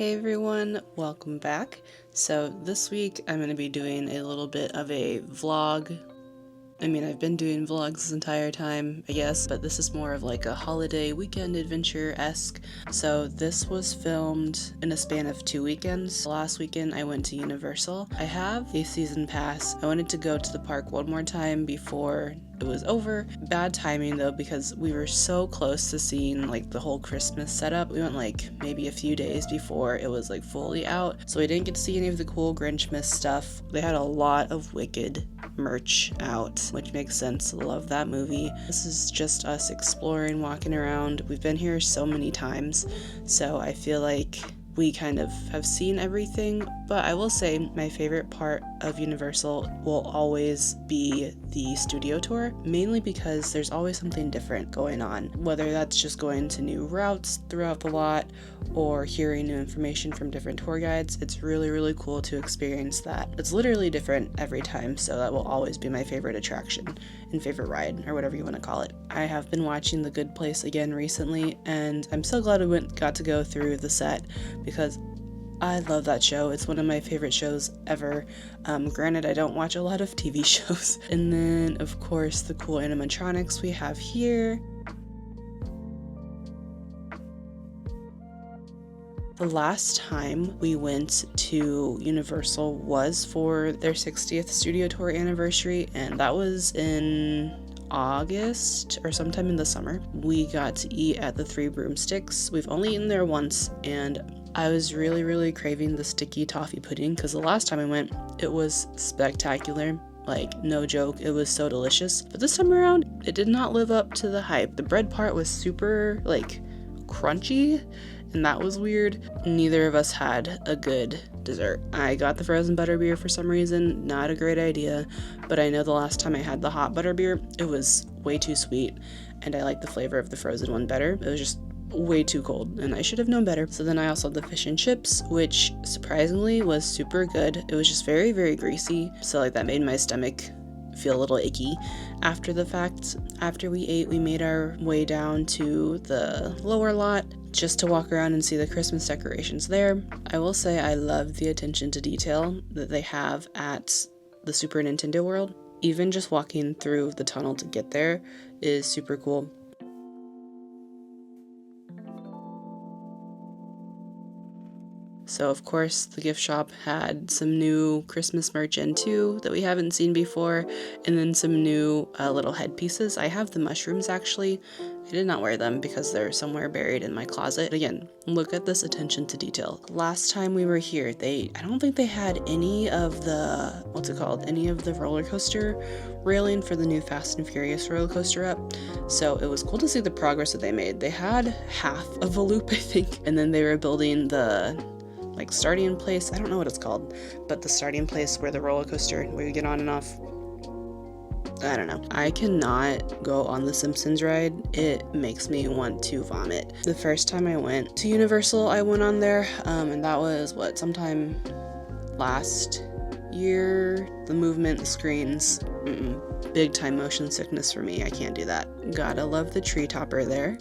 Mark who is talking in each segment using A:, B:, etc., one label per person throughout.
A: Hey everyone, welcome back. So this week I'm going to be doing a little bit of a vlog. I've been doing vlogs this entire time, I guess, but this is more of like a holiday weekend adventure-esque. So this was filmed in a span of 2 weekends. Last weekend I went to Universal. I have a season pass. I wanted to go to the park one more time before it was over. Bad timing though, because we were so close to seeing like the whole Christmas setup. We went like maybe a few days before it was like fully out, so we didn't get to see any of the cool Grinchmas stuff. They had a lot of Wicked merch out, which makes sense. Love that movie. This is just us exploring, walking around. We've been here so many times, so I feel like we kind of have seen everything, but I will say my favorite part of Universal will always be the studio tour, mainly because there's always something different going on, whether that's just going to new routes throughout the lot or hearing new information from different tour guides. It's really cool to experience that. It's literally different every time, so that will always be my favorite attraction and favorite ride, or whatever you want to call it. I have been watching The Good Place again recently, and I'm so glad I got to go through the set because I love that show. It's one of my favorite shows ever. Granted, I don't watch a lot of TV shows. And then, of course, the cool animatronics we have here. The last time we went to Universal was for their 60th studio tour anniversary, and that was in August or sometime in the summer. We got to eat at the Three Broomsticks. We've only eaten there once, and I was really craving the sticky toffee pudding because the last time I went, it was spectacular. Like, no joke, it was so delicious. But this time around, it did not live up to the hype. The bread part was super, crunchy, and that was weird. Neither of us had a good dessert. I got the frozen butterbeer for some reason, not a great idea, but I know the last time I had the hot butterbeer, it was way too sweet, and I liked the flavor of the frozen one better. It was just way too cold, and I should have known better. So then I also had the fish and chips, which surprisingly was super good. It was just very greasy, so that made my stomach feel a little icky after the fact. After we ate, we made our way down to the lower lot just to walk around and see the Christmas decorations there. I will say I love the attention to detail that they have at the Super Nintendo World. Even just walking through the tunnel to get there is super cool. So of course the gift shop had some new Christmas merch in too that we haven't seen before, and then some new little headpieces. I have the mushrooms actually. I did not wear them because they're somewhere buried in my closet. Again, look at this attention to detail. Last time we were here, I don't think they had any of the, any of the roller coaster railing for the new Fast and Furious roller coaster up. So it was cool to see the progress that they made. They had half of a loop, I think, and then they were building the starting place. I don't know what it's called, but the starting place where the roller coaster, where you get on and off. I don't know. I cannot go on the Simpsons ride. It makes me want to vomit. The first time I went to Universal, I went on there, and that was sometime last year. The movement, the screens, big time motion sickness for me. I can't do that. Gotta love the tree topper there.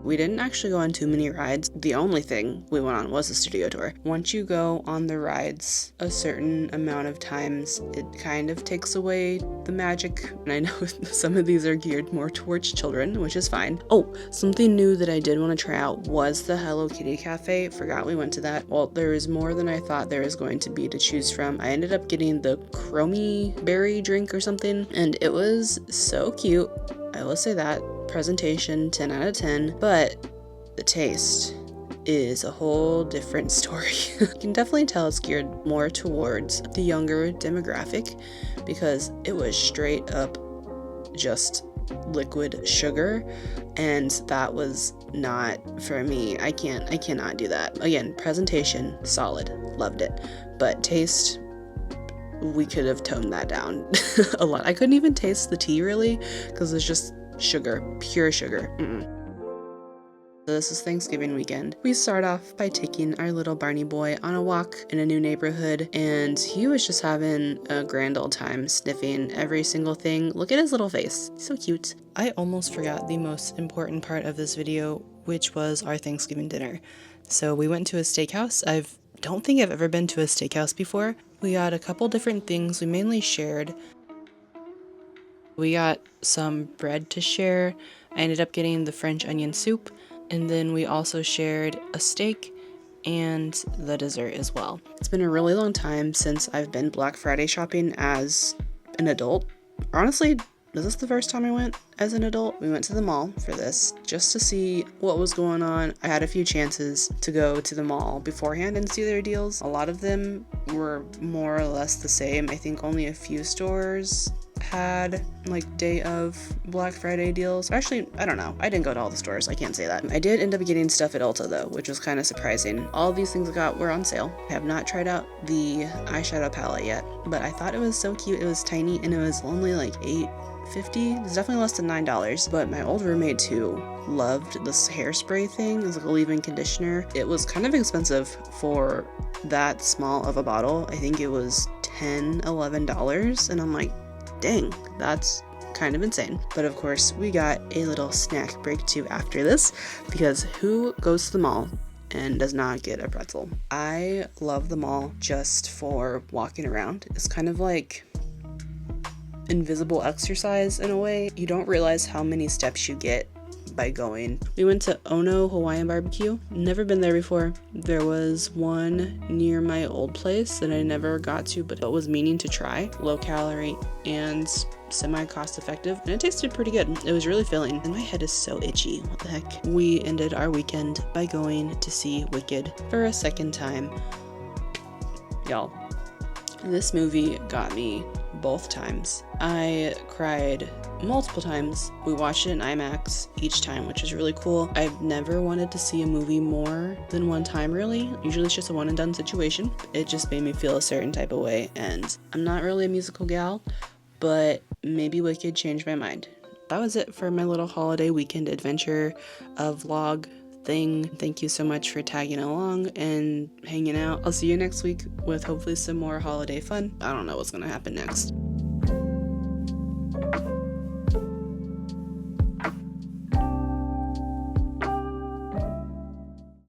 A: We didn't actually go on too many rides. The only thing we went on was the studio tour. Once you go on the rides a certain amount of times, it kind of takes away the magic. And I know some of these are geared more towards children, which is fine. Oh, something new that I did want to try out was the Hello Kitty Cafe. Forgot we went to that. Well, there is more than I thought there was going to be to choose from. I ended up getting the Chromie berry drink or something, and it was so cute. I will say that. Presentation 10 out of 10, but the taste is a whole different story. You can definitely tell it's geared more towards the younger demographic because it was straight up just liquid sugar, and that was not for me. I cannot do that. Again, presentation solid, loved it, but taste, we could have toned that down a lot. I couldn't even taste the tea really because it's just sugar, pure sugar. This is Thanksgiving weekend. We start off by taking our little Barney boy on a walk in a new neighborhood, and he was just having a grand old time sniffing every single thing. Look at his little face. He's so cute. I almost forgot the most important part of this video, which was our Thanksgiving dinner. So we went to a steakhouse. I don't think I've ever been to a steakhouse before. We got a couple different things. We mainly shared. We got some bread to share. I ended up getting the French onion soup, and then we also shared a steak and the dessert as well. It's been a really long time since I've been Black Friday shopping as an adult. Honestly, is this the first time I went as an adult? We went to the mall for this just to see what was going on. I had a few chances to go to the mall beforehand and see their deals. A lot of them were more or less the same. I think only a few stores had like day of Black Friday deals. Actually, I don't know. I didn't go to all the stores. I can't say that. I did end up getting stuff at Ulta though, which was kind of surprising. All of these things I got were on sale. I have not tried out the eyeshadow palette yet, but I thought it was so cute. It was tiny and it was only like $8.50. It's definitely less than $9, but my old roommate too loved this hairspray thing. It was like a leave-in conditioner. It was kind of expensive for that small of a bottle. I think it was $10, $11, and I'm like, dang, that's kind of insane. But of course, we got a little snack break too after this, because who goes to the mall and does not get a pretzel? I love the mall just for walking around. It's kind of like invisible exercise in a way. You don't realize how many steps you get by going. We went to Ono Hawaiian Barbecue. Never been there before. There was one near my old place that I never got to, but was meaning to try. Low calorie and semi cost effective, and it tasted pretty good. It was really filling, and my head is so itchy. What the heck? We ended our weekend by going to see Wicked for a second time. Y'all, this movie got me both times. I cried multiple times. We watched it in IMAX each time, which is really cool. I've never wanted to see a movie more than one time, really. Usually it's just a one and done situation. It just made me feel a certain type of way, and I'm not really a musical gal, but maybe Wicked changed my mind. That was it for my little holiday weekend adventure vlog thing. Thank you so much for tagging along and hanging out. I'll see you next week with hopefully some more holiday fun. I don't know what's gonna happen next.